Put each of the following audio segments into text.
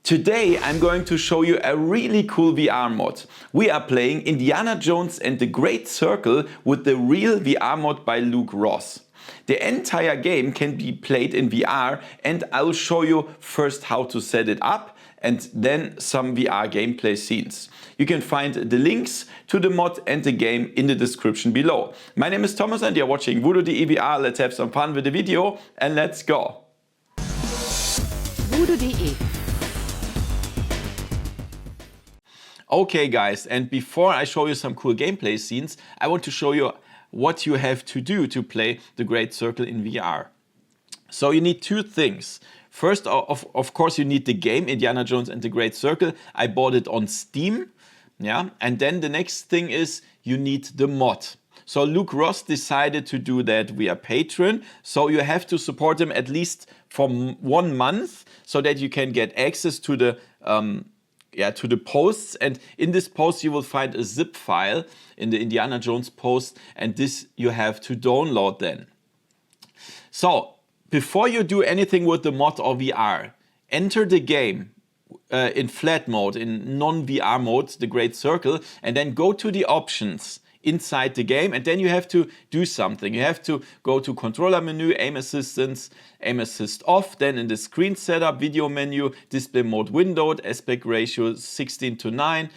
Today I'm going to show you a really cool VR mod. We are playing Indiana Jones and the Great Circle with the real VR mod by Luke Ross. The entire game can be played in VR and I'll show you first how to set it up and then some VR gameplay scenes. You can find the links to the mod and the game in the description below. My name is Thomas and you're watching VoodooDE VR. Let's have some fun with the video and let's go! VoodooDE. Okay guys, and before I show you some cool gameplay scenes, I want to show you what you have to do to play the Great Circle in VR. So you need two things. First, of course, you need the game Indiana Jones and the Great Circle. I bought it on Steam. Yeah, and then the next thing is you need the mod. So Luke Ross decided to do that via Patreon. So you have to support him at least for 1 month so that you can get access to the to the posts, and in this post you will find a zip file in the Indiana Jones post, and this you have to download then. So before you do anything with the mod or VR, enter the game in flat mode, in non-VR mode, the Great Circle, and then go to the options inside the game, and then you have to do something. You have to go to controller menu, aim assistance, aim assist off, then in the screen setup, video menu, display mode windowed, aspect ratio 16:9,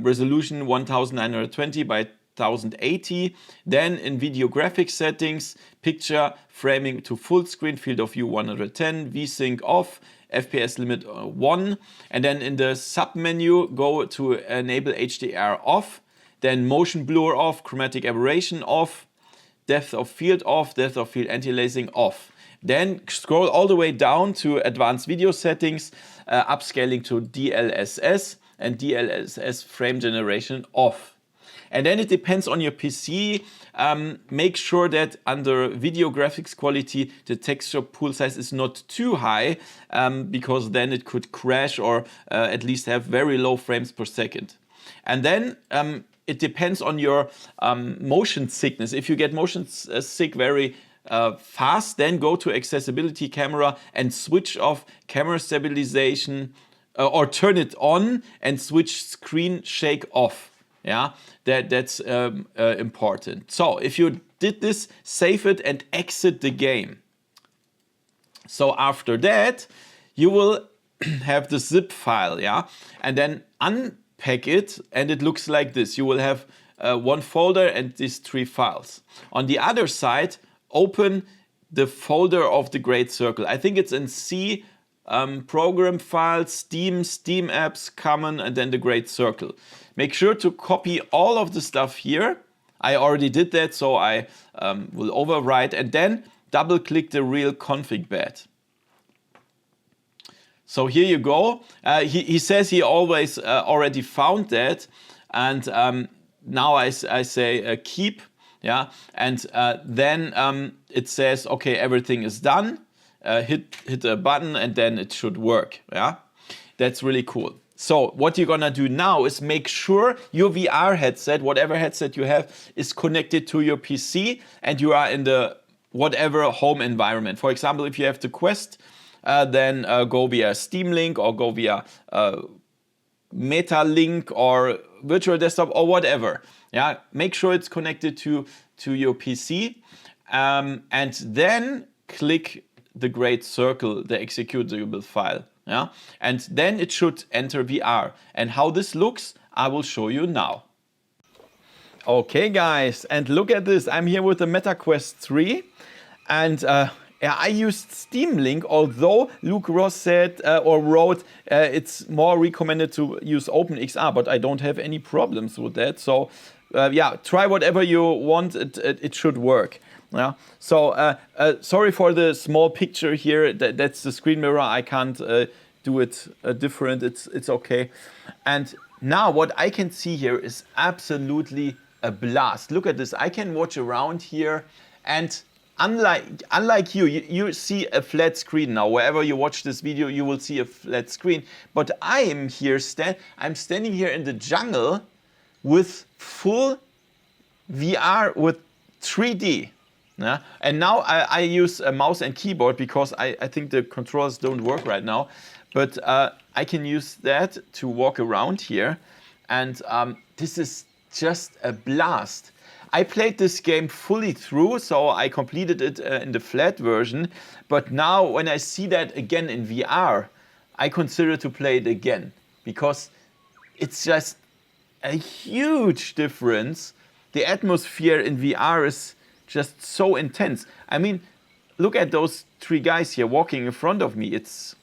resolution 1920 by 1080, then in video graphics settings, picture framing to full screen, field of view 110, VSync off, FPS limit 1, and then in the sub menu go to enable HDR off, then motion blur off, chromatic aberration off, depth of field off, depth of field anti-aliasing off. Then scroll all the way down to advanced video settings, upscaling to DLSS and DLSS frame generation off. And then it depends on your PC. Make sure that under video graphics quality the texture pool size is not too high, because then it could crash or at least have very low frames per second. And then it depends on your motion sickness. If you get motion sick very fast, then go to accessibility camera and switch off camera stabilization, or turn it on and switch screen shake off. Yeah, that's important. So if you did this, save it and exit the game. So after that, you will have the zip file, yeah, and then unpack it, and it looks like this. You will have one folder and these 3 files. On the other side, open the folder of the Great Circle. I think it's in C, program files, Steam apps, common, and then the Great Circle. Make sure to copy all of the stuff here. I already did that, so I will overwrite, and then double click the real config bed. So here you go. He says he always already found that, and now I say keep, yeah, and then it says okay, everything is done. Hit a button and then it should work. Yeah, that's really cool. So what you're gonna do now is make sure your VR headset, whatever headset you have, is connected to your PC and you are in the whatever home environment. For example, if you have the Quest, then go via Steam Link or go via Meta Link or Virtual Desktop or whatever. Yeah, make sure it's connected to your PC, and then click the Great Circle, the executable file. Yeah, and then it should enter VR. And how this looks, I will show you now. Okay guys, and look at this. I'm here with the Meta Quest 3, and I used Steam Link, although Luke Ross said or wrote it's more recommended to use OpenXR, but I don't have any problems with that. So yeah, try whatever you want, it should work. Yeah. So sorry for the small picture here. That's the screen mirror. I can't do it different. It's okay. And now what I can see here is absolutely a blast. Look at this. I can watch around here, and unlike you see a flat screen now. Wherever you watch this video, you will see a flat screen. But I am here. I'm standing here in the jungle with full VR with 3D. Yeah? And now I use a mouse and keyboard because I think the controllers don't work right now. but I can use that to walk around here, and this is just a blast. I played this game fully through, so I completed it in the flat version, but now when I see that again in VR, I consider to play it again, because it's just a huge difference. The atmosphere in VR is just so intense. I mean, look at those 3 guys here walking in front of me. It's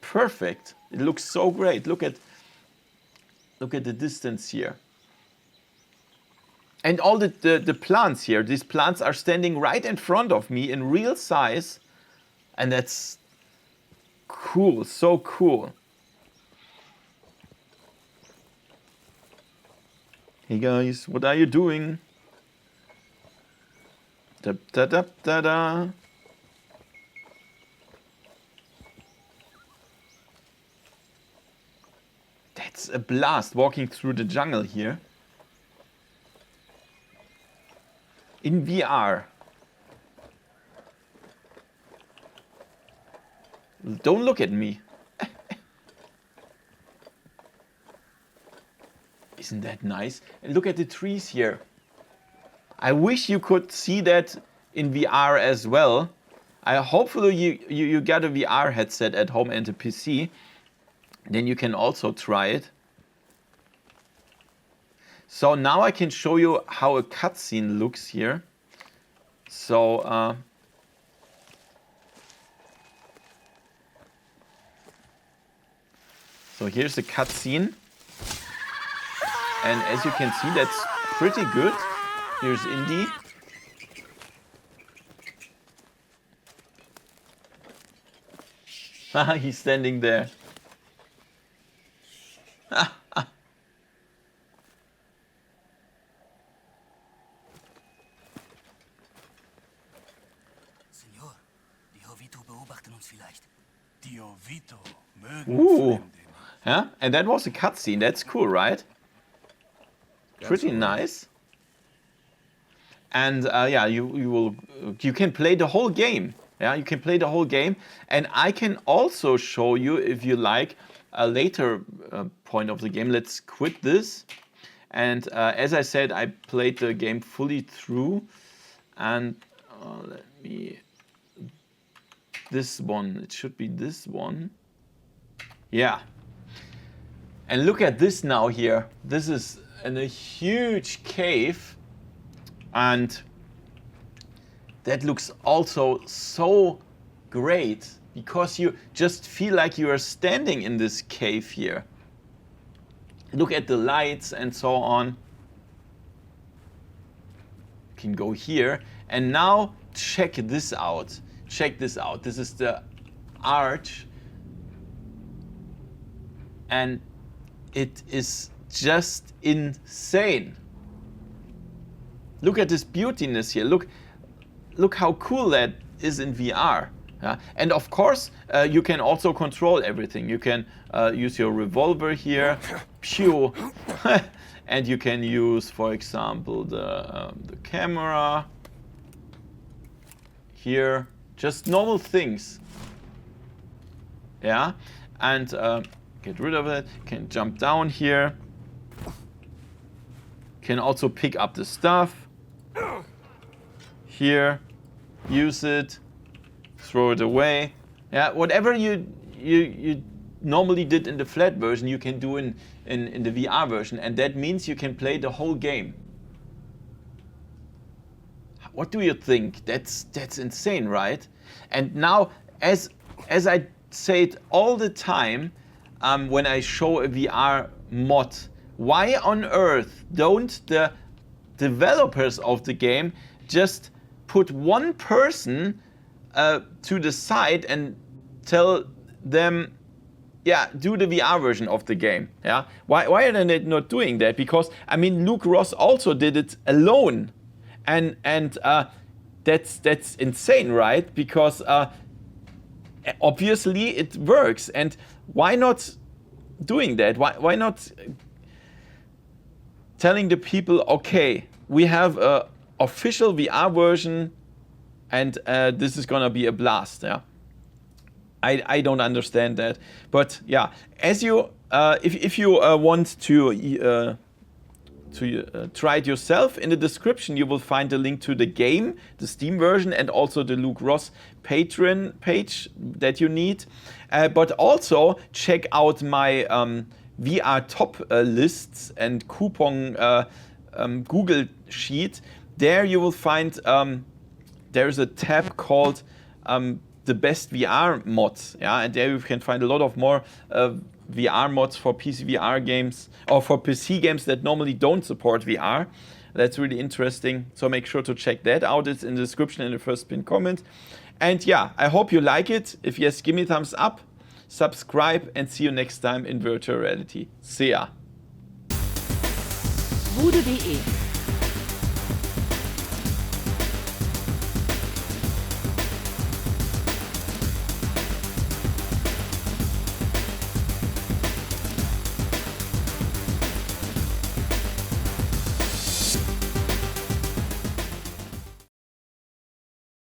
perfect. It looks so great. Look at the distance here. And all the plants here. These plants are standing right in front of me in real size. And that's cool. So cool. Hey guys, what are you doing? Da da da da da. That's a blast walking through the jungle here. In VR. Don't look at me. Isn't that nice? And look at the trees here. I wish you could see that in VR as well. Hopefully you got a VR headset at home and a PC. Then you can also try it. So now I can show you how a cutscene looks here. So here's the cutscene. And as you can see, that's pretty good. Here's Indy. He's standing there. Senor, die Jovito beobachten uns vielleicht. Die Jovito mögen Yeah, and that was a cutscene. That's cool, right? Pretty nice. And yeah, you can play the whole game. Yeah, you can play the whole game, and I can also show you, if you like, a later point of the game. Let's quit this. And as I said, I played the game fully through. And let me... This one, it should be this one. Yeah. And look at this now here. This is a huge cave. And that looks also so great, because you just feel like you are standing in this cave here. Look at the lights and so on. You can go here. And now check this out. Check this out. This is the arch. And it is just insane. Look at this beautiness here. Look how cool that is in VR. Yeah? And of course, you can also control everything. You can use your revolver here, pew, and you can use, for example, the camera here. Just normal things. Yeah, and get rid of it. Can jump down here. Can also pick up the stuff. Here, use it, throw it away. Yeah, whatever you normally did in the flat version, you can do in the VR version, and that means you can play the whole game. What do you think? That's insane, right? And now, as I say it all the time, when I show a VR mod, why on earth don't the developers of the game just put one person to the side and tell them, yeah, do the VR version of the game? Yeah, why are they not doing that? Because I mean, Luke Ross also did it alone, and that's insane, right? Because obviously it works, and why not doing that? Why not telling the people, okay, we have a official VR version, and this is gonna be a blast, yeah. I don't understand that. But yeah, as you if you want to try it yourself, in the description you will find a link to the game, the Steam version, and also the Luke Ross Patreon page that you need. But also check out my VR top lists and coupon Google sheet. There you will find there's a tab called the best VR mods, yeah, and there you can find a lot of more VR mods for PC VR games, or for PC games that normally don't support VR. That's really interesting, so make sure to check that out. It's in the description in the first pinned comment. And yeah, I hope you like it. If yes, give me a thumbs up, subscribe, and see you next time in virtual reality. See ya! VoodooDE